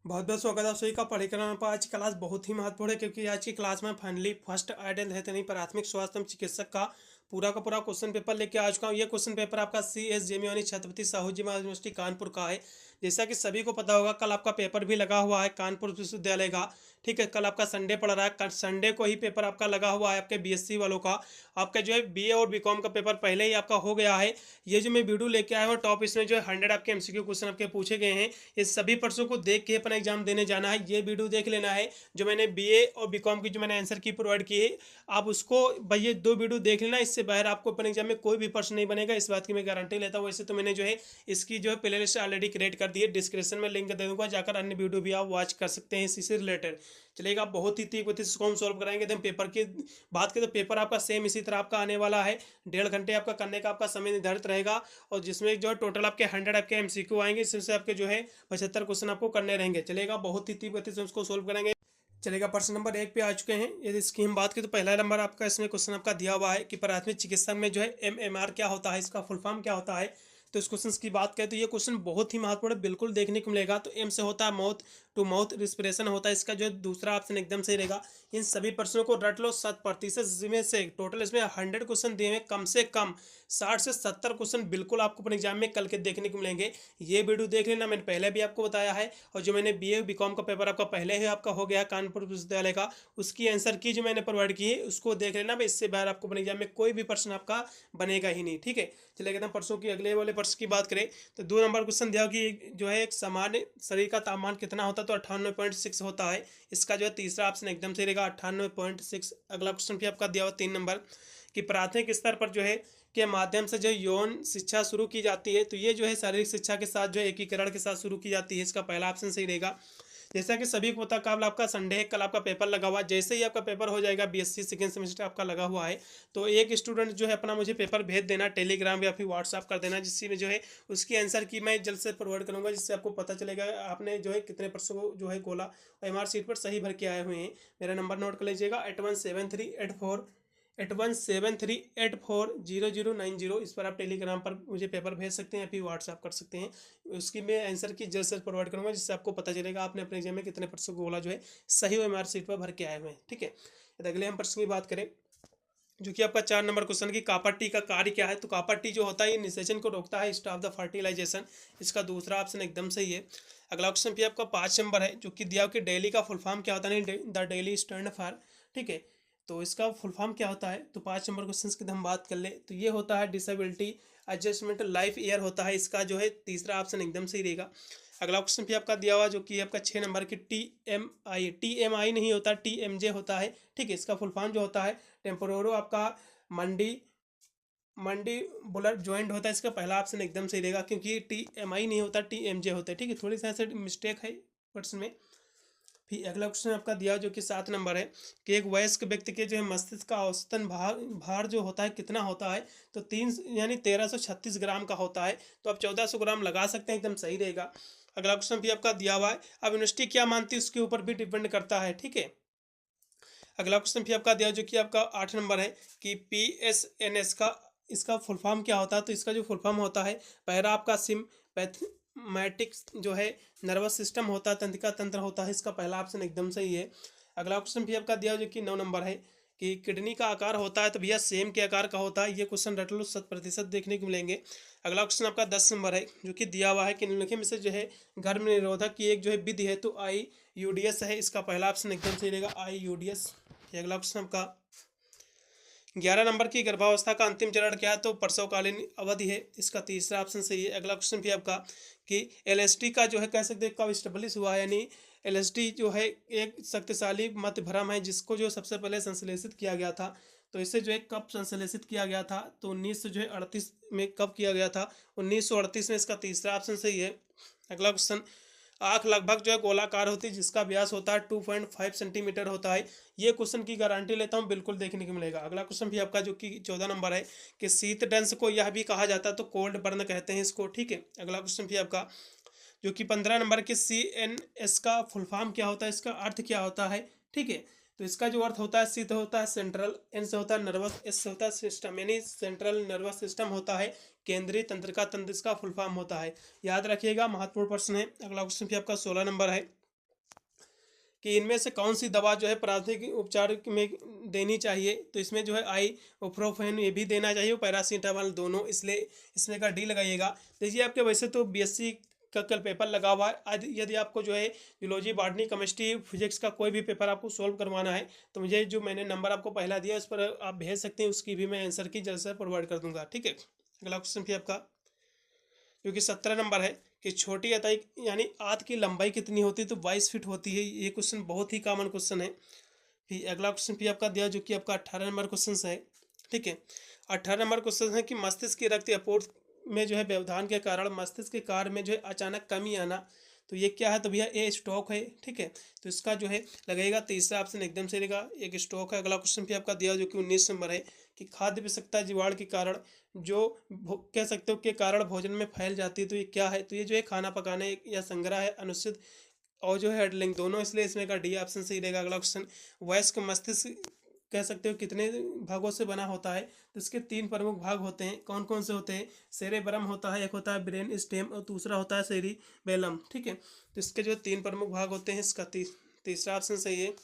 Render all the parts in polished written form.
बहुत बहुत स्वागत है आप सभी का पढ़ेगा पर आज की क्लास बहुत ही महत्वपूर्ण है क्योंकि आज की क्लास में फाइनली फर्स्ट एड एंड प्राथमिक स्वास्थ्य एवं चिकित्सक का पूरा क्वेश्चन पेपर लेके आ चुका हूँ। ये क्वेश्चन पेपर आपका CSJM यानी छत्रपति साहू जी महाराज यूनिवर्सिटी कानपुर का है। जैसा कि सभी को पता होगा कल आपका पेपर भी लगा हुआ है कानपुर विश्वविद्यालय का। ठीक है, कल आपका संडे पड़ रहा है, कल संडे को ही पेपर आपका लगा हुआ है आपके BSc वालों का। आपका जो है BA और BCom का पेपर पहले ही आपका हो गया है। ये जो मैं वीडियो लेके आया हूँ टॉप, इसमें जो है 100 आपके MCQ क्वेश्चन आपके पूछे गए हैं। इस सभी प्रश्नों को देख के अपना एग्जाम देने जाना है। ये वीडियो देख लेना है जो मैंने BA और BCom की जो मैंने आंसर की प्रोवाइड की है। आप उसको भाई ये दो वीडियो देख लेना, इससे बाहर आपको अपने एग्जाम में कोई भी प्रश्न नहीं बनेगा, इस बात की मैं गारंटी लेता हूँ। वैसे तो मैंने जो है इसकी जो है प्ले लिस्ट ऑलरेडी क्रिएट कर दी है, डिस्क्रिप्शन में लिंक दे दूंगा, जाकर अन्य वीडियो भी आप वॉच कर सकते हैं इसी से रिलेटेड। चलेगा, बहुत ही तीव्र गति से इसको हम सॉल्व कराएंगे। एकदम पेपर की बात करें तो पेपर आपका सेम इसी तरह आपका आने वाला है। 1.5 घंटे आपका करने का आपका समय निर्धारित रहेगा और जिसमें जो है टोटल आपके 100 आपके MCQ आएंगे, इसमें आपके जो है 75 क्वेश्चन आपको करने रहेंगे। चलेगा, बहुत ही तीव्र गति से उसको सोल्व करेंगे। चलेगा, प्रश्न नंबर 1 पे आ चुके हैं। यदि इसकी हम बात करें तो पहला नंबर आपका इसमें क्वेश्चन आपका दिया हुआ है कि प्राथमिक चिकित्सा में जो है MMR क्या होता है, इसका फुल फॉर्म क्या होता है। तो इस क्वेश्चन की बात करें तो ये क्वेश्चन बहुत ही महत्वपूर्ण है, बिल्कुल देखने को मिलेगा। तो M से होता है माउथ टू माउथ रिस्पिरेशन होता है, इसका जो है दूसरा ऑप्शन एकदम सही रहेगा। इन सभी प्रश्नों को रट लो 100% में से। टोटल इसमें 100 क्वेश्चन दिए हुए, कम से कम 60 से 70 क्वेश्चन बिल्कुल आपको अपने एग्जाम में कल के देखने को मिलेंगे। ये वीडियो देख लेना, मैंने पहले भी आपको बताया है। और जो मैंने BA BCom का पेपर आपका पहले ही आपका हो गया कानपुर विश्वविद्यालय का, उसकी आंसर की जो मैंने प्रोवाइड की है उसको देख लेना। मैं इससे बाहर आपको अपने एग्जाम में कोई भी प्रश्न आपका बनेगा ही नहीं। ठीक है, चलिए कहते हैं प्रश्नों की अगले वाले प्रश्न की बात करें तो 2 नंबर क्वेश्चन दिया कि जो है एक सामान्य शरीर का तापमान कितना होता है, तो 98.6 होता है। इसका जो है तीसरा ऑप्शन एकदम सही रहेगा, 98.6। अगला क्वेश्चन भी आपका दिया हुआ 3 नंबर कि प्राथमिक स्तर पर जो है के माध्यम से जो यौन शिक्षा शुरू की जाती है, तो ये जो है शारीरिक शिक्षा के साथ जो एकीकरण के साथ शुरू की जाती है। इसका पहला ऑप्शन सही रहेगा। जैसा कि सभी को पता, कल आपका संडे है, कल आपका पेपर लगा हुआ है। जैसे ही आपका पेपर हो जाएगा, BSc सेकेंड सेमेस्टर आपका लगा हुआ है, तो एक स्टूडेंट जो है अपना मुझे पेपर भेज देना, टेलीग्राम या फिर व्हाट्सअप कर देना, जिससे में जो है उसकी आंसर की मैं जल्द से प्रोवाइड करूंगा, जिससे आपको पता चलेगा आपने जो है कितने प्रश्नों को जो है गोला MR सीट पर सही भर के आए हुए हैं। मेरा नंबर नोट कर लीजिएगा, 817384 इस पर आप टेलीग्राम पर मुझे पेपर भेज सकते हैं या फिर व्हाट्सअप कर सकते हैं। उसकी मैं आंसर की जल्द से प्रोवाइड करूंगा, जिससे आपको पता चलेगा आपने अपने एग्जाम में कितने प्रश्न को बोला जो है सही MR सीट पर भर के आए हुए हैं। ठीक है, तो अगले हम प्रश्न की बात करें जो कि आपका 4 नंबर क्वेश्चन की कॉपर टी का कार्य क्या है। तो कॉपर टी जो होता है ये निषेचन को रोकता है, स्टॉप द फर्टिलाइजेशन। इसका दूसरा ऑप्शन एकदम सही है। अगला क्वेश्चन भी आपका 5 नंबर है जो कि दिया कि डेली का फुल फॉर्म क्या होता है, द डेली स्टैंड फॉर। ठीक है, तो इसका फुल फॉर्म क्या होता है। तो 5 नंबर क्वेश्चन की हम बात कर ले तो ये होता है डिसेबिलिटी एडजस्टमेंट लाइफ ईयर होता है। इसका जो है तीसरा ऑप्शन एकदम सही रहेगा। अगला क्वेश्चन भी आपका दिया हुआ जो कि आपका 6 नंबर की TMI नहीं होता, TMJ होता है। ठीक है, इसका फुल फॉर्म जो होता है टेम्पोरोरो आपका मंडी मंडी बुलर ज्वाइंट होता है। इसका पहला ऑप्शन एकदम सही रहेगा क्योंकि TMI नहीं होता, TMJ होता है। ठीक है, थोड़ी सा ऐसे मिस्टेक है क्वेश्चन में। फिर अगला क्वेश्चन आपका दिया जो कि 7 नंबर है कि एक वयस्क व्यक्ति के जो है मस्तिष्क का औसतन भार जो होता है कितना होता है। तो 1336 ग्राम का होता है। तो आप 1400 ग्राम लगा सकते हैं, एकदम सही रहेगा। अगला क्वेश्चन भी आपका दिया हुआ है, अब यूनिवर्सिटी क्या मानती है उसके ऊपर भी डिपेंड करता है। ठीक है, अगला क्वेश्चन भी आपका दिया जो कि आपका 8 नंबर है कि PSNS का इसका फुल फॉर्म क्या होता है। तो इसका जो फुल फॉर्म होता है, पहला आपका सिम्पैथेटिक्स जो है नर्वस सिस्टम होता है, तंत्रिका तंत्र होता है। इसका पहला ऑप्शन एकदम सही है। अगला क्वेश्चन भी आपका दिया जो कि 9 नंबर है कि किडनी का आकार होता है, तो भैया सेम के आकार का होता है। ये क्वेश्चन रट लो, 100% देखने को मिलेंगे। अगला क्वेश्चन आपका 10 नंबर है जो कि दिया हुआ है कि निम्नलिखित में से जो है गर्भ निरोधक की एक जो है विधि है, तो IUDS है। इसका पहला ऑप्शन एकदम सही रहेगा, IUDS। अगला क्वेश्चन आपका 11 नंबर की गर्भावस्था का अंतिम चरण क्या है। तो प्रसवकालीन अवधि है। इसका तीसरा ऑप्शन सही है। अगला क्वेश्चन भी आपका कि LSD का जो है कह सकते हैं कब स्टेब्लिश हुआ है, यानी LSD जो है एक शक्तिशाली मत भ्रम है जिसको जो सबसे पहले संश्लेषित किया गया था। तो इसे जो है कब संश्लेषित किया गया था, तो 1938 में कब किया गया था, 1938 में। इसका तीसरा ऑप्शन सही है। अगला क्वेश्चन, आँख लगभग जो है गोलाकार होती है जिसका व्यास होता है 2.5 सेंटीमीटर होता है। ये क्वेश्चन की गारंटी लेता हूँ, बिल्कुल देखने को मिलेगा। अगला क्वेश्चन भी आपका जो कि 14 नंबर है कि शीत दंश को यह भी कहा जाता है, तो कोल्ड बर्न कहते हैं इसको। ठीक है, अगला क्वेश्चन भी आपका जो कि 15 नंबर के CNS का फुल फॉर्म क्या होता है, इसका अर्थ क्या होता है। ठीक है, तो इसका जो अर्थ होता है शीत होता है सेंट्रल, N से होता है नर्वस, S से होता है सिस्टम, यानी सेंट्रल नर्वस सिस्टम होता है, केंद्रीय तंत्रिका तंत्र इसका फुल फॉर्म होता है। याद रखिएगा, महत्वपूर्ण प्रश्न है। अगला क्वेश्चन भी आपका 16 नंबर है कि इनमें से कौन सी दवा जो है प्राथमिक उपचार में देनी चाहिए, तो इसमें जो है आइबुप्रोफेन ये भी देना चाहिए, पैरासीटामोल दोनों, इसलिए इसमें का डी लगाइएगा। देखिए आपके वैसे तो बीएससी का कल पेपर लगा हुआ है। आज यदि आपको जो है जूलॉजी, बॉटनी, केमिस्ट्री, फिजिक्स का कोई भी पेपर आपको सोल्व करवाना है तो मुझे जो मैंने नंबर आपको पहला दिया उस पर आप भेज सकते हैं, उसकी भी मैं आंसर की जल्द से प्रोवाइड कर दूंगा। ठीक है, अगला क्वेश्चन फिर आपका जो कि 17 नंबर है कि छोटी अताई यानी आंत की लंबाई कितनी होती है, तो 22 फीट होती है। ये क्वेश्चन बहुत ही कॉमन क्वेश्चन है। फिर अगला क्वेश्चन भी आपका दिया जो कि आपका 18 नंबर क्वेश्चन है। ठीक है, 18 नंबर क्वेश्चन है कि मस्तिष्क की रक्त आपूर्ति में जो है व्यवधान के कारण मस्तिष्क के कार्य में जो है अचानक कमी आना, तो ये क्या है, तो भैया ये स्ट्रोक है। ठीक है, तो इसका जो है लगेगा तीसरा ऑप्शन एकदम से रहेगा, एक स्ट्रोक है। अगला क्वेश्चन भी आपका दिया जो कि 19 नंबर है कि खाद्य विषाक्तता जीवाणु के कारण जो कह सकते हो के कारण भोजन में फैल जाती है, तो ये क्या है, तो ये जो है खाना पकाने या संग्रह है, अनुचित और जो है हेडलिंग दोनों, इसलिए इसमें का डी ऑप्शन सही रहेगा। अगला क्वेश्चन वयस्क मस्तिष्क कह सकते हो कितने भागों से बना होता है, तो इसके 3 प्रमुख भाग होते हैं। कौन कौन से होते हैं, सेरेब्रम होता है, एक होता है ब्रेन स्टेम और दूसरा होता है सेरिबेलम। ठीक है, तो इसके जो 3 प्रमुख भाग होते हैं, इसका तीसरा ऑप्शन सही है।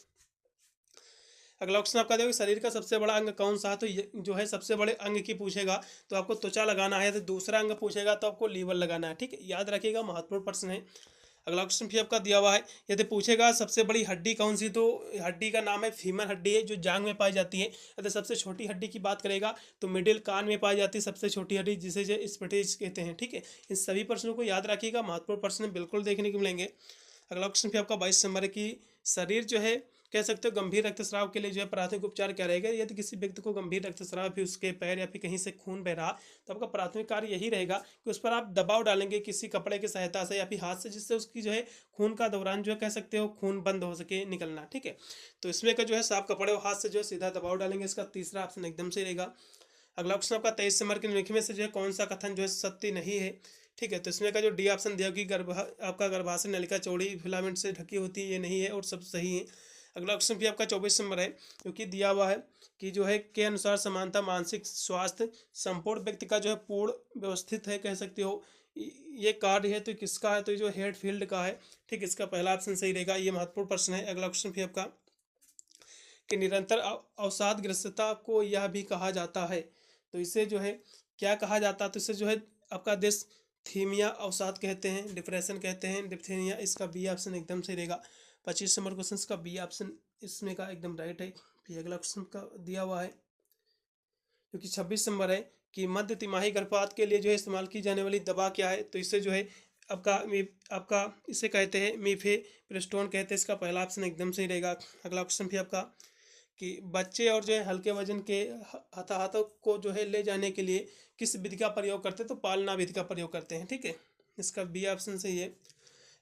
अगला क्वेश्चन आपका देखो शरीर का सबसे बड़ा अंग कौन सा है, तो ये जो है सबसे बड़े अंग की पूछेगा तो आपको त्वचा लगाना है, तो दूसरा अंग पूछेगा तो आपको लीवर लगाना है। ठीक है, याद रखिएगा, महत्वपूर्ण प्रश्न है। अगला क्वेश्चन भी आपका दिया हुआ है, यदि पूछेगा सबसे बड़ी हड्डी कौन सी, तो हड्डी का नाम है फीमर हड्डी है, जो जांग में पाई जाती है। यदि सबसे छोटी हड्डी की बात करेगा तो मिडिल कान में पाई जाती है सबसे छोटी हड्डी, जिसे जो स्पेटिस कहते हैं। ठीक है, इन सभी प्रश्नों को याद रखिएगा, महत्वपूर्ण प्रश्न बिल्कुल देखने को मिलेंगे। अगला क्वेश्चन भी आपका 22 नंबर है कि शरीर जो है कह सकते हो गंभीर रक्तस्राव के लिए जो है प्राथमिक उपचार क्या रहेगा। यदि किसी व्यक्ति को गंभीर रक्तस्राव फिर उसके पैर या फिर कहीं से खून बह रहा, तो आपका प्राथमिक कार्य यही रहेगा कि उस पर आप दबाव डालेंगे किसी कपड़े की सहायता से या फिर हाथ से, जिससे उसकी जो है खून का दौरान जो है कह सकते हो खून बंद हो सके निकलना। ठीक है, तो इसमें का जो है साफ कपड़े और हाथ से जो है सीधा दबाव डालेंगे, इसका तीसरा ऑप्शन एकदम से रहेगा। अगला क्वेश्चन आपका 23 नंबर के निम्नलिखित में से जो है कौन सा कथन जो है सत्य नहीं है। ठीक है, तो इसमें का जो डी ऑप्शन दिया कि आपका गर्भाशय नलिका चौड़ी फिलामेंट से ढकी होती है, ये नहीं है और सब सही है। अगला क्वेश्चन भी आपका 24 नंबर है क्योंकि दिया हुआ है कि जो है के अनुसार समानता मानसिक स्वास्थ्य संपूर्ण व्यक्ति का जो है पूर्ण व्यवस्थित है, कह सकते हो ये कार्य है, तो किसका है, तो ये जो हेड फील्ड का है। ठीक, इसका पहला ऑप्शन सही रहेगा, ये महत्वपूर्ण प्रश्न है। अगला क्वेश्चन भी आपका कि निरंतर अवसादग्रस्तता को यह भी कहा जाता है, तो इसे जो है क्या कहा जाता है, तो इसे जो है आपका देश थीमिया अवसाद कहते हैं, डिप्रेशन कहते हैं, डिप्थेनिया, इसका बी ऑप्शन एकदम सही रहेगा। 25 नंबर क्वेश्चन का बी ऑप्शन इसमें का एकदम राइट है। फिर अगला क्वेश्चन का दिया हुआ है जो कि 26 नंबर है कि मध्य तिमाही गर्भपात के लिए जो है इस्तेमाल की जाने वाली दवा क्या है, तो इससे जो है आपका इसे कहते हैं मीफेप्रिस्टोन कहते हैं, इसका पहला ऑप्शन एकदम सही रहेगा। अगला क्वेश्चन भी आपका कि बच्चे और जो है हल्के वजन के हताहतों को जो है ले जाने के लिए किस विधि का प्रयोग करते हैं, तो पालना विधि का प्रयोग करते हैं। ठीक है, इसका बी ऑप्शन सही है।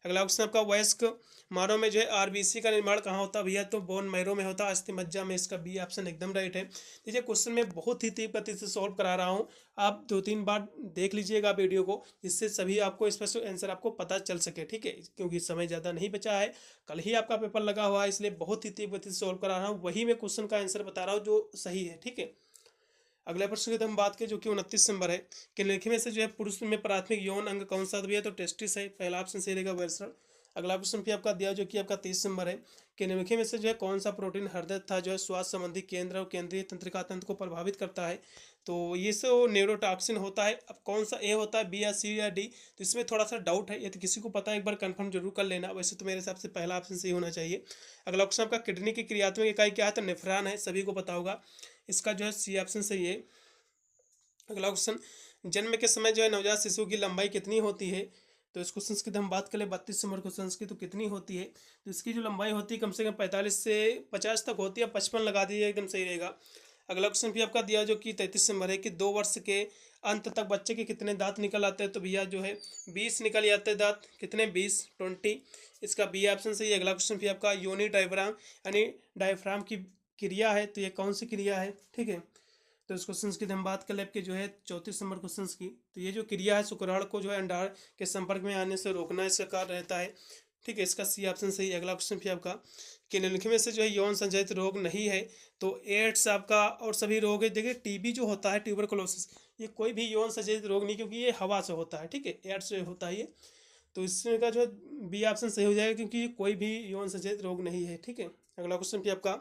अगला क्वेश्चन आपका वयस्क मानव में जो है आरबीसी का निर्माण कहाँ होता है भैया, तो बोन मैरो में होता है, अस्थि मज्जा में, इसका बी ऑप्शन एकदम राइट है। देखिए क्वेश्चन में बहुत ही तीव्र गति से सॉल्व करा रहा हूँ, आप 2-3 बार देख लीजिएगा वीडियो को, जिससे सभी आपको स्पष्ट आंसर आपको पता चल सके। ठीक है, क्योंकि समय ज़्यादा नहीं बचा है, कल ही आपका पेपर लगा हुआ है, इसलिए बहुत ही तीव्र गति से सॉल्व करा रहा हूँ, वही मैं क्वेश्चन का आंसर बता रहा हूँ जो सही है। ठीक है, अगले प्रश्न की तो हम बात करें जो कि 29 नंबर है कि निम्नलिखित में से जो है पुरुष में प्राथमिक यौन अंग कौन सा है, तो टेस्टिस है, पहला ऑप्शन सही रहेगा वैल्सर। अगला प्रश्न भी आपका दिया जो कि आपका 30 नंबर है कि निम्नलिखित में से जो है कौन सा प्रोटीन हृदय था जो है स्वास्थ्य संबंधी केंद्र और केंद्रीय तंत्रिका तंत्र को प्रभावित करता है, तो ये सो न्यूरोटॉक्सिन होता है। अब कौन सा ए होता है, बी या सी या डी, तो इसमें थोड़ा सा डाउट है, यदि किसी को पता है एक बार कंफर्म जरूर कर लेना, वैसे तो मेरे हिसाब से पहला ऑप्शन सही होना चाहिए। अगला क्वेश्चन आपका किडनी की क्रियात्मक इकाई क्या है, तो नेफ्रॉन है, सभी को पता होगा, इसका जो है सी ऑप्शन सही है। अगला क्वेश्चन जन्म के समय जो है नवजात शिशु की लंबाई कितनी होती है, तो इस क्वेश्चन की हम बात करें 32 नंबर क्वेश्चन की, तो कितनी होती है, तो इसकी जो लंबाई होती है कम से कम 45 से 50 तक होती है, 55 लगा दीजिए एकदम सही रहेगा। अगला क्वेश्चन भी आपका दिया जो कि 33 नंबर है कि 2 वर्ष के अंत तक बच्चे के कितने दांत निकल आते हैं, तो भैया जो है 20 निकल जाते हैं दांत, कितने 20 इसका बी ऑप्शन सही है। अगला क्वेश्चन भी आपका योनि डायफ्राम यानी डायफ्राम की क्रिया है, तो ये कौन सी क्रिया है। ठीक है, तो इस क्वेश्चन की हम बात कर ले आपके जो है 34 नंबर क्वेश्चन की, तो ये जो क्रिया है शुक्राणु को जो है अंडार के संपर्क में आने से रोकना इसका कार्य रहता है। ठीक है, इसका सी ऑप्शन सही। अगला क्वेश्चन भी आपका कि निम्नलिखित में से जो है यौन संचालित रोग नहीं है, तो एड्स आपका और सभी रोग है। देखिए टीबी जो होता है ट्यूबरकुलोसिस, ये कोई भी यौन संचालित रोग नहीं, क्योंकि ये हवा से होता है। ठीक है, एड्स से होता है ये, तो इसमें का जो है बी ऑप्शन सही हो जाएगा, क्योंकि ये कोई भी यौन संचेत रोग नहीं है। ठीक है, अगला क्वेश्चन भी आपका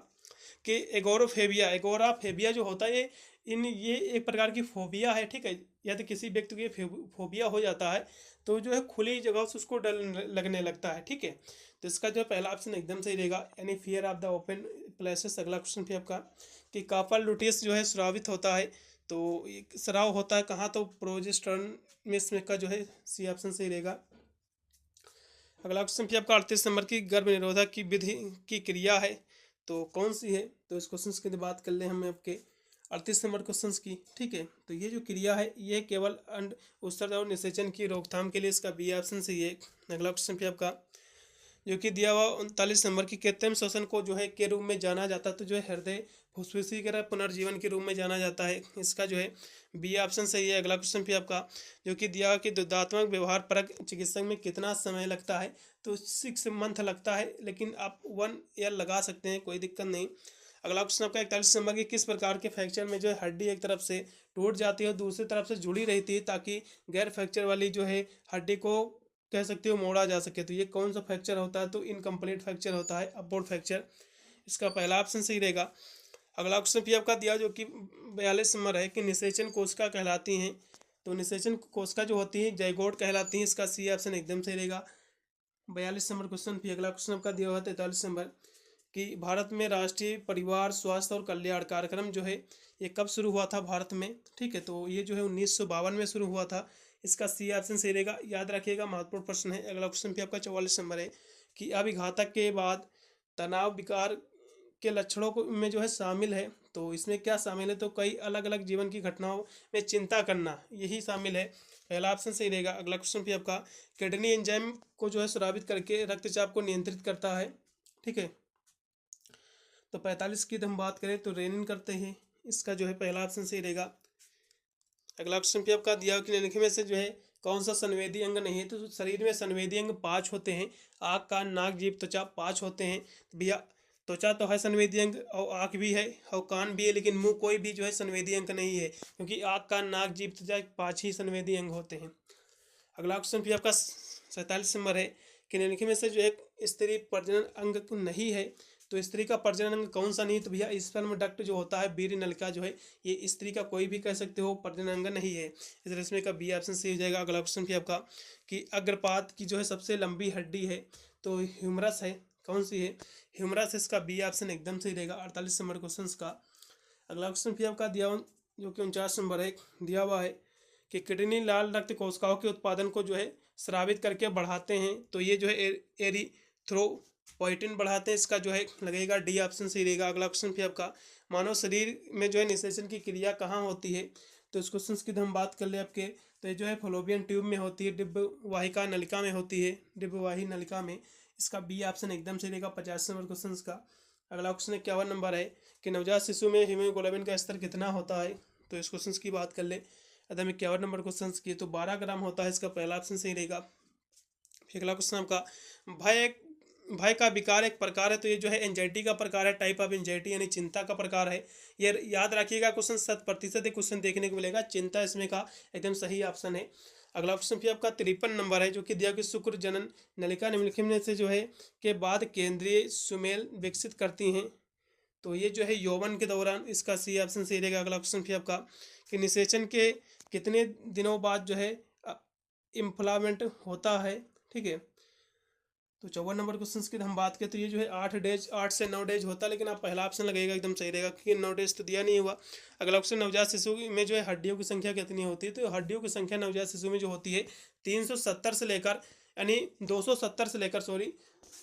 कि एगोराफेबिया जो होता है ये एक प्रकार की फोबिया है। ठीक है, यदि किसी व्यक्ति को ये फोबिया हो जाता है तो जो है खुली जगह से उसको डर लगने लगता है। ठीक है, तो इसका जो है पहला ऑप्शन एकदम सही रहेगा, यानी fear of the open places. अगला क्वेश्चन भी आपका कि कार्पल लुटियस जो है स्रावित होता है, तो स्राव होता है कहाँ, तो प्रोजेस्टेरोन में इसमें का जो है सी ऑप्शन सही रहेगा। अगला क्वेश्चन भी आपका 38 नंबर की गर्भ निरोधक की विधि की क्रिया है, तो कौन सी है। तो इस क्वेश्चन की बात कर ले हम आपके 38 नंबर क्वेश्चन की। ठीक है, तो ये जो क्रिया है ये केवल अंड उत्सर्जन और निषेचन की रोकथाम के लिए, इसका बी ऑप्शन सही है। अगला क्वेश्चन भी आपका जो कि दिया हुआ 39 नंबर की कृत्रिम श्वसन को जो है के रूप में जाना जाता है, तो जो है हृदय फुस्फुसीकरण पुनर्जीवन के रूप में जाना जाता है, इसका जो है बी ऑप्शन सही है। अगला क्वेश्चन भी आपका जो कि दिया हुआ कि दुर्दात्मक व्यवहार परक चिकित्सक में कितना समय लगता है, तो 6 मंथ लगता है, लेकिन आप 1 ईयर लगा सकते हैं, कोई दिक्कत नहीं। अगला क्वेश्चन आपका 41 नंबर की किस प्रकार के फ्रैक्चर में जो है हड्डी एक तरफ से टूट जाती है और दूसरी तरफ से जुड़ी रहती है, ताकि गैर फ्रैक्चर वाली जो है हड्डी को कह सकते हो मोड़ा जा सके, तो ये कौन सा फ्रैक्चर होता है, तो इनकम्प्लीट फ्रैक्चर होता है, अपवर्ड फ्रैक्चर, इसका पहला ऑप्शन सही रहेगा। अगला क्वेश्चन भी आपका दिया जो कि 42 नंबर है कि निषेचन कोशिका कहलाती हैं, तो निषेचन कोशिका जो होती है जाइगोट कहलाती हैं, इसका सी ऑप्शन एकदम सही रहेगा। 42 नंबर क्वेश्चन भी अगला क्वेश्चन आपका दिया हुआ 43 नंबर कि भारत में राष्ट्रीय परिवार स्वास्थ्य और कल्याण कार्यक्रम जो है ये कब शुरू हुआ था भारत में। ठीक है, तो ये जो है 1952 में शुरू हुआ था, इसका सी ऑप्शन सही रहेगा, याद रखिएगा, महत्वपूर्ण प्रश्न है। अगला क्वेश्चन भी आपका 44 नंबर है कि अभिघातक के बाद तनाव विकार के लक्षणों को में जो है शामिल है, तो इसमें क्या शामिल है, तो कई अलग अलग जीवन की घटनाओं में चिंता करना यही शामिल है, पहला ऑप्शन सही रहेगा। अगला क्वेश्चन भी आपका किडनी एंजाइम को जो है स्रावित करके रक्तचाप को नियंत्रित करता है। ठीक है, तो 45 की हम बात करें तो रेनिन करते हैं, इसका जो है पहला ऑप्शन सही रहेगा। अगला क्वेश्चन भी आपका दिया कि निम्नलिखित में से जो है कौन सा संवेदी अंग नहीं है, तो शरीर में संवेदी अंग 5 होते हैं, आँख कान नाक जीभ त्वचा 5 होते हैं। भैया त्वचा तो है संवेदी अंग, और आँख भी है और कान भी है, लेकिन मुंह कोई भी जो है संवेदी अंग नहीं है, क्योंकि आँख कान नाक जीभ त्वचा 5 ही संवेदी अंग होते हैं। अगला क्वेश्चन भी आपका 47 नंबर है कि निम्नलिखित में से जो एक स्त्री प्रजनन अंग नहीं है, तो स्त्री का प्रजनन अंग कौन सा नहीं, तो भैया स्पर्म डक्ट जो होता है, वीर्य नलिका जो है ये स्त्री का कोई भी कह सकते हो प्रजनन अंग नहीं है, इसलिए इसमें का बी ऑप्शन सही हो जाएगा। अगला क्वेश्चन भी आपका कि अग्रपाद की जो है सबसे लंबी हड्डी है, तो ह्यूमरस है, कौन सी है, ह्यूमरस, इसका बी ऑप्शन एकदम सही रहेगा 48 नंबर क्वेश्चन का। अगला क्वेश्चन भी आपका दिया हुआ जो कि 49 नंबर है, दिया हुआ है कि किडनी लाल रक्त कोशिकाओं के उत्पादन को जो है स्रावित करके बढ़ाते हैं, तो ये जो है एरिथ्रोपोइटिन बढ़ाते हैं, इसका जो है लगेगा डी ऑप्शन सही रहेगा। अगला क्वेश्चन भी आपका मानव शरीर में जो है निषेचन की क्रिया कहाँ होती है, तो इस क्वेश्चन की हम बात कर ले आपके, तो ये जो है फलोपियन ट्यूब में होती है, डिब्बवाहिका नलिका में होती है, डिब्बवाही नलिका में, इसका बी ऑप्शन एकदम सही रहेगा 50 नंबर क्वेश्चन का। अगला क्वेश्चन 51 नंबर है कि नवजात शिशु में हीमोग्लोबिन का स्तर कितना होता है, तो इस क्वेश्चन की बात कर ले। अगर 51 नंबर क्वेश्चन की तो 12 ग्राम होता है, इसका पहला ऑप्शन सही रहेगा। फिर अगला क्वेश्चन आपका भय का विकार एक प्रकार है, तो ये जो है एंजाइटी का प्रकार है, टाइप ऑफ एंजाइटी यानी चिंता का प्रकार है, ये याद रखिएगा, क्वेश्चन 100% क्वेश्चन देखने को मिलेगा, चिंता इसमें का एकदम सही ऑप्शन है। अगला क्वेश्चन फिर आपका 53 नंबर है जो कि दिया कि शुक्र जनन नलिका निम्नलिखित में से जो है के बाद केंद्रीय सुमेल विकसित करती हैं, तो ये जो है यौवन के दौरान, इसका सी ऑप्शन सही रहेगा। अगला क्वेश्चन फिर आपका कि निषेचन के कितने दिनों बाद जो है इम्फ्लामेंट होता है। ठीक है, तो 54 नंबर क्वेश्चन की हम बात करें तो ये जो है 8 से 9 डेज होता है, लेकिन आप पहला ऑप्शन लगेगा एकदम सही रहेगा, क्योंकि 9 डेज तो दिया नहीं हुआ। अगला क्वेश्चन नवजात शिशु में जो है हड्डियों की संख्या कितनी होती है, तो हड्डियों की संख्या नवजात शिशु में जो होती है 370 से लेकर यानी 270 से लेकर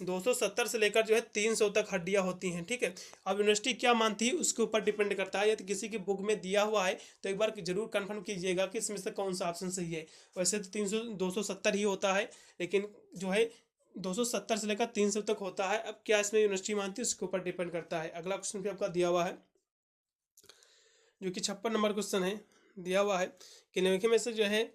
270 से लेकर जो है 300 तक हड्डियां होती हैं। ठीक है, अब यूनिवर्सिटी क्या मानती है उसके ऊपर डिपेंड करता है, यदि किसी की बुक में दिया हुआ है तो एक बार जरूर कंफर्म कीजिएगा कि इसमें से कौन सा ऑप्शन सही है। वैसे तो 270 ही होता है, लेकिन जो है 270 से लेकर 300 तक होता है, अब क्या इसमें यूनिवर्सिटी मानती है उसके ऊपर डिपेंड करता है। अगला क्वेश्चन भी आपका दिया हुआ है जो कि 56 नंबर क्वेश्चन है, दिया हुआ है कि निम्नलिखित में से जो है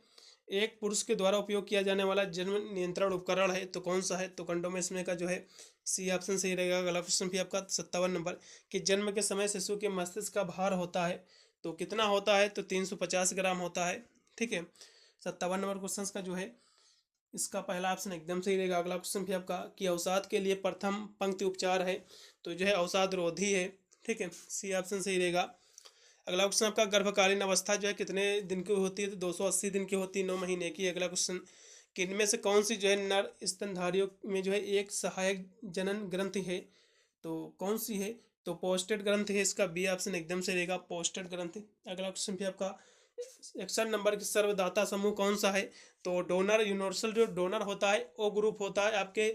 एक पुरुष के द्वारा उपयोग किया जाने वाला जन्म नियंत्रण उपकरण है, तो कौन सा है, तो कंडोम इसमें का जो है सी ऑप्शन सही रहेगा। अगला क्वेश्चन भी आपका 57 नंबर कि जन्म के समय शिशु के मस्तिष्क का भार होता है, तो कितना होता है, तो 350 ग्राम होता है। ठीक है, 57 नंबर क्वेश्चन का जो है इसका पहला ऑप्शन एकदम सही रहेगा। अगला क्वेश्चन भी आपका कि अवसाद के लिए प्रथम पंक्ति उपचार है, तो जो है अवसाद रोधी है, ठीक है, सी ऑप्शन सही रहेगा। अगला क्वेश्चन आपका गर्भकालीन अवस्था जो है कितने दिन की होती है, तो 280 दिन की होती है, 9 महीने की। अगला क्वेश्चन कि इनमें से कौन सी जो है नर स्तनधारियों में जो है एक सहायक जनन ग्रंथि है, तो कौन सी है, तो पोस्टेड ग्रंथि है, इसका बी ऑप्शन एकदम से रहेगा, पोस्टेड ग्रंथि। अगला क्वेश्चन भी आपका 61 नंबर की सर्वदाता समूह कौन सा है, तो डोनर यूनिवर्सल जो डोनर होता है ओ ग्रुप होता है। आपके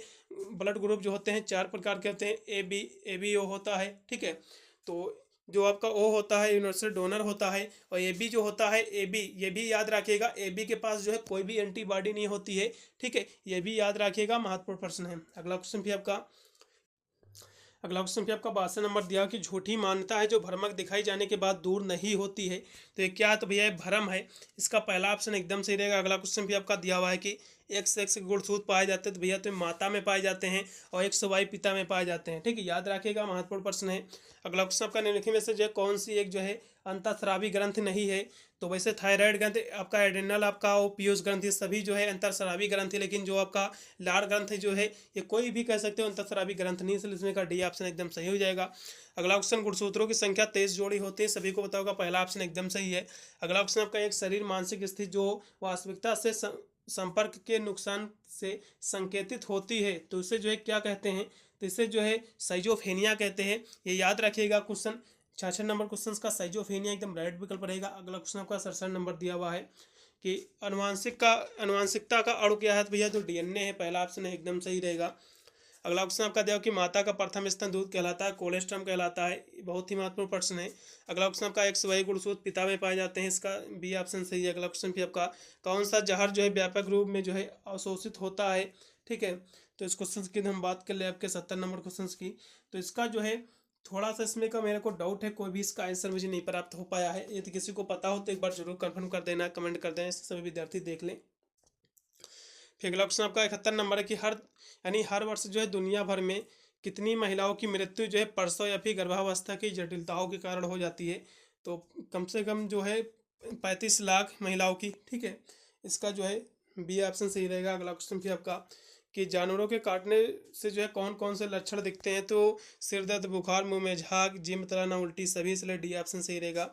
ब्लड ग्रुप जो होते हैं 4 प्रकार के होते हैं, ए बी ओ होता है, ठीक है। तो जो आपका ओ होता है यूनिवर्सल डोनर होता है, और ए बी जो होता है ए बी, ये भी याद रखिएगा, ए बी के पास जो है कोई भी एंटीबॉडी नहीं होती है, ठीक है, ये भी याद रखिएगा, महत्वपूर्ण प्रश्न है। अगला क्वेश्चन भी आपका 62 नंबर दिया कि झूठी मान्यता है जो भ्रमक दिखाई जाने के बाद दूर नहीं होती है, तो ये क्या है, तो भैया ये भ्रम है, इसका पहला ऑप्शन एकदम सही रहेगा। अगला क्वेश्चन भी आपका दिया हुआ है कि एक्स गुणसूत्र पाए जाते हैं, तो भैया तो माता में पाए जाते हैं, और XY पिता में पाए जाते हैं, ठीक है, याद रखिएगा, महत्वपूर्ण प्रश्न है। अगला क्वेश्चन आपका निम्नलिखित में से जो है कौन सी एक जो है अंतःस्रावी ग्रंथ नहीं है, तो वैसे थायराइड ग्रंथ, आपका एड्रेनल, आपका वो पीयूष ग्रंथ, ये सभी जो है अंतःस्रावी ग्रंथ है, लेकिन जो आपका लार ग्रंथ जो है ये कोई भी कह सकते हो अंतःस्रावी ग्रंथ नहीं, इसलिए इसमें का डी ऑप्शन एकदम सही हो जाएगा। अगला क्वेश्चन गुणसूत्रों की संख्या 23 जोड़ी होती है, सभी को बताओगा, पहला ऑप्शन एकदम सही है। अगला क्वेश्चन आपका एक शरीर मानसिक स्थिति जो वास्तविकता से संपर्क के नुकसान से संकेतित होती है, तो इसे जो है क्या कहते हैं, तो इसे जो है साइजोफ्रेनिया कहते हैं, ये याद रखिएगा। क्वेश्चन 66 नंबर क्वेश्चन का साइजोफ्रेनिया एकदम राइट विकल्प रहेगा। अगला क्वेश्चन आपका 67 नंबर दिया हुआ है कि अनुवांशिकता का अणु क्या है, तो भैया जो DNA है, पहला ऑप्शन है एकदम सही रहेगा। अगला क्वेश्चन आपका दिया कि माता का प्रथम स्तन दूध कहलाता है, कोलेस्ट्रम कहलाता है, बहुत ही महत्वपूर्ण प्रश्न है। अगला क्वेश्चन आपका XY गुणसूत्र पिता में पाए जाते हैं, इसका बी ऑप्शन सही है। अगला क्वेश्चन भी आपका कौन सा जहर जो है व्यापक रूप में जो है अवशोषित होता है, ठीक है, तो इस क्वेश्चन की हम बात कर ले आपके 70 नंबर क्वेश्चन की, तो इसका जो है थोड़ा सा इसमें का मेरे को डाउट है, कोई भी इसका आंसर मुझे नहीं प्राप्त हो पाया है, यदि किसी को पता हो तो एक बार जरूर कंफर्म कर देना, कमेंट कर देना, इससे सभी विद्यार्थी देख लें। फिर अगला क्वेश्चन आपका 71 नंबर है कि हर वर्ष जो है दुनिया भर में कितनी महिलाओं की मृत्यु जो है प्रसव या फिर गर्भावस्था की जटिलताओं के कारण हो जाती है, तो कम से कम जो है 35 लाख महिलाओं की, ठीक है, इसका जो है बी ऑप्शन सही रहेगा। अगला क्वेश्चन भी आपका कि जानवरों के काटने से जो है कौन कौन से लक्षण दिखते हैं, तो सिर दर्द, बुखार, मुंह में झाग, जी में तलाना, उल्टी, सभी, इसलिए डी ऑप्शन सही रहेगा।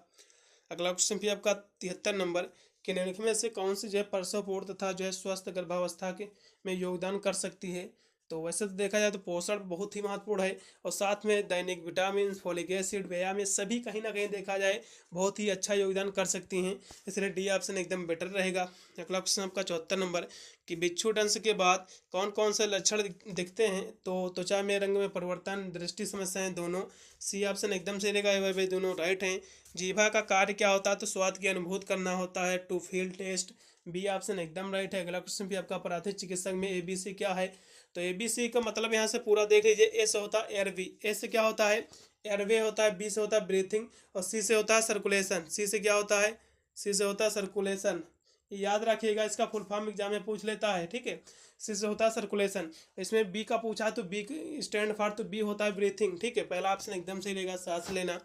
अगला क्वेश्चन भी आपका 73 नंबर कि निम्नलिखित में से कौन सी जो है प्रसव पूर्व तथा जो है स्वस्थ गर्भावस्था के में योगदान कर सकती है, तो वैसे तो देखा जाए तो पोषण बहुत ही महत्वपूर्ण है, और साथ में दैनिक विटामिन, फोलिक एसिड, व्यायाम, ये सभी कहीं ना कहीं देखा जाए बहुत ही अच्छा योगदान कर सकती हैं, इसलिए डी ऑप्शन एकदम बेटर रहेगा। अगला क्वेश्चन आपका 74 नंबर कि बिच्छू डंस के बाद कौन कौन से लक्षण दिखते हैं, तो त्वचा में रंग में परिवर्तन, दृष्टि समस्याएं, दोनों, सी ऑप्शन एकदम सही रहेगा, वे दोनों राइट हैं। जीभा का कार्य क्या होता है, तो स्वाद की अनुभूति करना होता है, to feel taste, B option एकदम राइट है। अगला क्वेश्चन भी आपका प्राथमिक चिकित्सक में ABC क्या है, तो ABC का मतलब यहाँ से पूरा देख लीजिए, ए से होता है एयरवे, ए से क्या होता है एयरवे होता है, बी से होता है ब्रीथिंग, और सी से होता है सर्कुलेशन, सी से क्या होता है, सी से होता है सर्कुलेशन, याद रखिएगा, इसका फुल फॉर्म एग्जाम में पूछ लेता है, ठीक है, सी से होता है सर्कुलेशन। इसमें बी का पूछा है तो बी स्टैंड फॉर, तो बी होता है ब्रीथिंग, ठीक है, पहला ऑप्शन एकदम सही रहेगा, सांस लेना।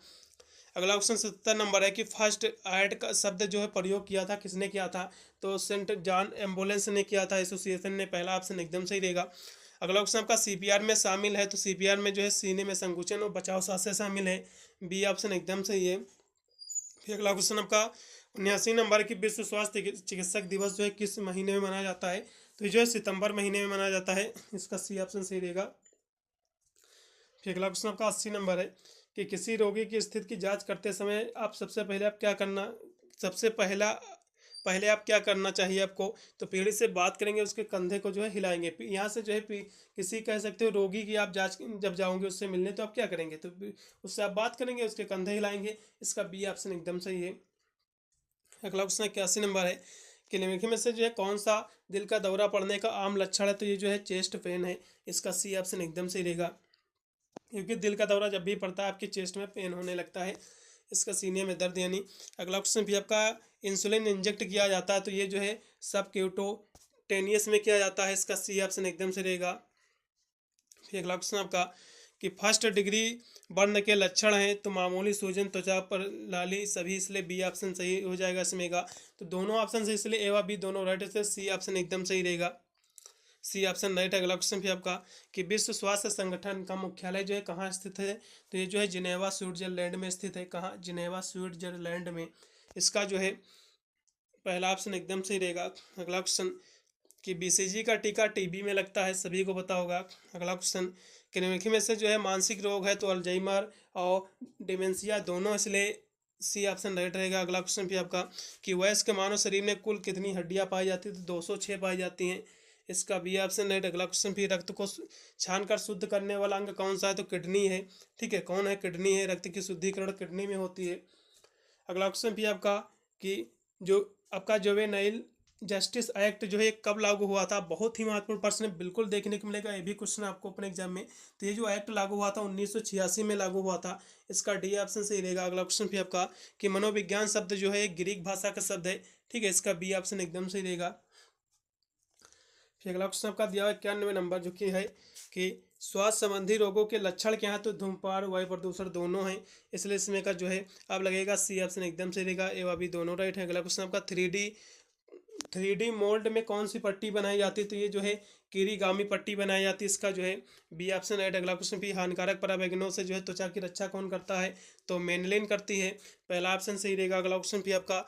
अगला क्वेश्चन 70 नंबर है कि फर्स्ट एड का शब्द जो है प्रयोग किया था, किसने किया था, तो सेंट जॉन एम्बुलेंस ने किया था, एसोसिएशन ने, पहला ऑप्शन एकदम सही रहेगा। अगला क्वेश्चन आपका CPR में शामिल है, तो CPR में जो है सीने में संकुचन और बचाव सांसें शामिल है, बी ऑप्शन एकदम सही है। फिर अगला क्वेश्चन आपका 79 नंबर की विश्व स्वास्थ्य चिकित्सक दिवस जो है किस महीने में मनाया जाता है, तो जो है सितंबर महीने में मनाया जाता है, इसका सी ऑप्शन सही रहेगा। फिर अगला क्वेश्चन आपका 80 नंबर है कि किसी रोगी की स्थिति की जांच करते समय आप सबसे पहले आप क्या करना चाहिए आपको, तो पीढ़ी से बात करेंगे, उसके कंधे को जो है हिलाएंगे, यहाँ से जो है किसी कह सकते हो रोगी की आप जांच जब जाओगे उससे मिलने, तो आप क्या करेंगे, तो उससे आप बात करेंगे, उसके कंधे हिलाएंगे, इसका बी ऑप्शन एकदम सही है। अगला क्वेश्चन 81 नंबर है कि निम्नलिखित में से जो है कौन सा दिल का दौरा पड़ने का आम लक्षण है, तो ये जो है चेस्ट पेन है, इसका सी ऑप्शन एकदम सही रहेगा, क्योंकि दिल का दौरा जब भी पड़ता है आपके चेस्ट में पेन होने लगता है, इसका सीने में दर्द यानी। अगला क्वेश्चन भी आपका इंसुलिन इंजेक्ट किया जाता है, तो ये जो है सब क्यूटोटेनियस में किया जाता है, इसका सी ऑप्शन एकदम से रहेगा। फिर अगला क्वेश्चन आपका कि फर्स्ट डिग्री बर्न के लक्षण हैं, तो मामूली सूजन, त्वचा पर लाली, सभी, इसलिए बी ऑप्शन सही हो जाएगा इसमें का, तो दोनों ऑप्शन से, इसलिए ए व बी दोनों राइट है, सी ऑप्शन एकदम सही रहेगा। सी ऑप्शन राइट है। अगला क्वेश्चन भी आपका कि विश्व स्वास्थ्य संगठन का मुख्यालय जो है कहाँ स्थित है, तो ये जो है जिनेवा स्विट्जरलैंड में स्थित है। कहाँ? जिनेवा स्विट्जरलैंड में। इसका जो है पहला ऑप्शन एकदम सही रहेगा। अगला क्वेश्चन कि बीसीजी का टीका टीबी में लगता है, सभी को पता होगा। अगला क्वेश्चन कि निम्नलिखित में से जो है मानसिक रोग है तो अल्जाइमर और डिमेंशिया दोनों, इसलिए सी ऑप्शन राइट रहेगा। अगला क्वेश्चन भी आपका कि वयस्क मानव शरीर में कुल कितनी हड्डियां पाई जाती है, तो 206 पाई जाती हैं। इसका बी ऑप्शन राइट। अगला क्वेश्चन भी रक्त को छानकर शुद्ध करने वाला अंग कौन सा है, तो किडनी है। ठीक है, कौन है? किडनी है। रक्त की शुद्धिकरण किडनी में होती है। अगला क्वेश्चन भी आपका कि जो आपका जुवेनाइल जस्टिस एक्ट जो है कब लागू हुआ था, बहुत ही महत्वपूर्ण प्रश्न है, बिल्कुल देखने को मिलेगा ये भी क्वेश्चन आपको अपने एग्जाम में। तो ये जो एक्ट लागू हुआ था 1986 में लागू हुआ था। इसका डी ऑप्शन सही रहेगा। अगला क्वेश्चन भी आपका कि मनोविज्ञान शब्द जो है एक ग्रीक भाषा का शब्द है। ठीक है, इसका बी ऑप्शन एकदम सही रहेगा। फिर अगला क्वेश्चन आपका दिया हुआ 91 नंबर, जो कि है कि स्वास्थ्य संबंधी रोगों के लक्षण क्या हैं, तो धूम्रपान वायु प्रदूषण दोनों हैं, इसलिए इसमें का जो है अब लगेगा सी ऑप्शन एकदम सही रहेगा। ए व बी दोनों राइट है। अगला क्वेश्चन आपका 3D मोल्ड में कौन सी पट्टी बनाई जाती है, तो ये जो है कीरीगामी पट्टी बनाई जाती है। इसका जो है बी ऑप्शन राइट। अगला क्वेश्चन भी हानिकारक पराबैंगनों से जो है त्वचा की रक्षा कौन करता है, तो मेनलिन करती है, पहला ऑप्शन सही रहेगा। अगला क्वेश्चन भी आपका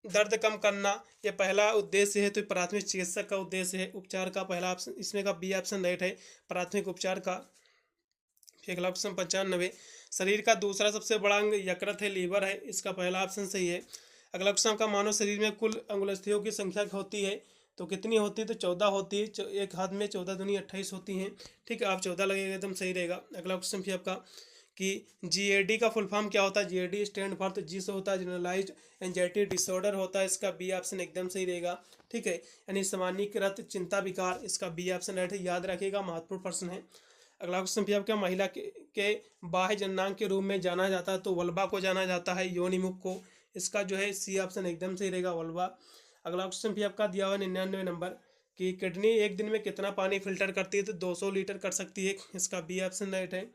दर्द कम करना ये पहला उद्देश्य है, तो प्राथमिक चिकित्सक का उद्देश्य है उपचार का, पहला ऑप्शन इसमें का बी ऑप्शन राइट है, प्राथमिक उपचार का। फिर अगला क्वेश्चन 95 शरीर का दूसरा सबसे बड़ा अंग यकृत है, लीवर है, इसका पहला ऑप्शन सही है। अगला क्वेश्चन का मानव शरीर में कुल अंगुलस्थियों की संख्या होती है, तो कितनी होती है, तो 14 होती है। एक हाथ में 14 दूनी 28 होती हैं। ठीक है, आप 14 लगेगा एकदम सही रहेगा। अगला क्वेश्चन भी आपका कि जीएडी का फुल फॉर्म क्या होता है, जीएडी स्टैंड फॉर, तो जी से होता है जनरलाइज्ड एंजाइटी डिसऑर्डर होता है, इसका बी ऑप्शन एकदम सही रहेगा। ठीक है, यानी सामान्यीकृत चिंता विकार, इसका बी ऑप्शन राइट है, याद रखिएगा, महत्वपूर्ण प्रश्न है। अगला क्वेश्चन भी आपका महिला के बाह्य जननांग के रूप में जाना जाता है, तो वल्बा को जाना जाता है, योनिमुख को, इसका जो है सी ऑप्शन एकदम सही रहेगा, वल्बा। अगला क्वेश्चन भी आपका दिया हुआ 99 नंबर कि किडनी एक दिन में कितना पानी फिल्टर करती है, तो 200 लीटर कर सकती है, इसका बी ऑप्शन राइट है।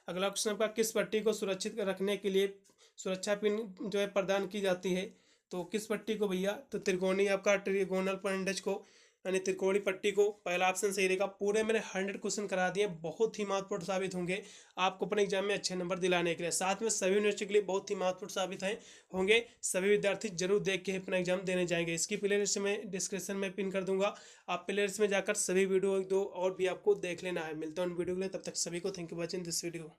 अगला क्वेश्चन आपका किस पट्टी को सुरक्षित रखने के लिए सुरक्षा पिन जो है प्रदान की जाती है, तो किस पट्टी को भैया, तो त्रिकोणीय आपका ट्रिगोनल बैंडेज को, यानी त्रिकोणीय पट्टी को, पहला ऑप्शन सही रहेगा। पूरे मैंने 100 क्वेश्चन करा दिए, बहुत ही महत्वपूर्ण साबित होंगे आपको अपने एग्जाम में अच्छे नंबर दिलाने के लिए, साथ में सभी यूनिवर्सिटी के लिए बहुत ही महत्वपूर्ण साबित हैं होंगे। सभी विद्यार्थी जरूर देख के अपना एग्जाम देने जाएंगे। इसकी प्ले लिस्ट में डिस्क्रिप्शन में पिन कर दूंगा, आप प्ले लिस्ट में जाकर सभी वीडियो एक दो और भी आपको देख लेना है। मिलता हूँ वीडियो के लिए, तब तक सभी को thank you watching this video.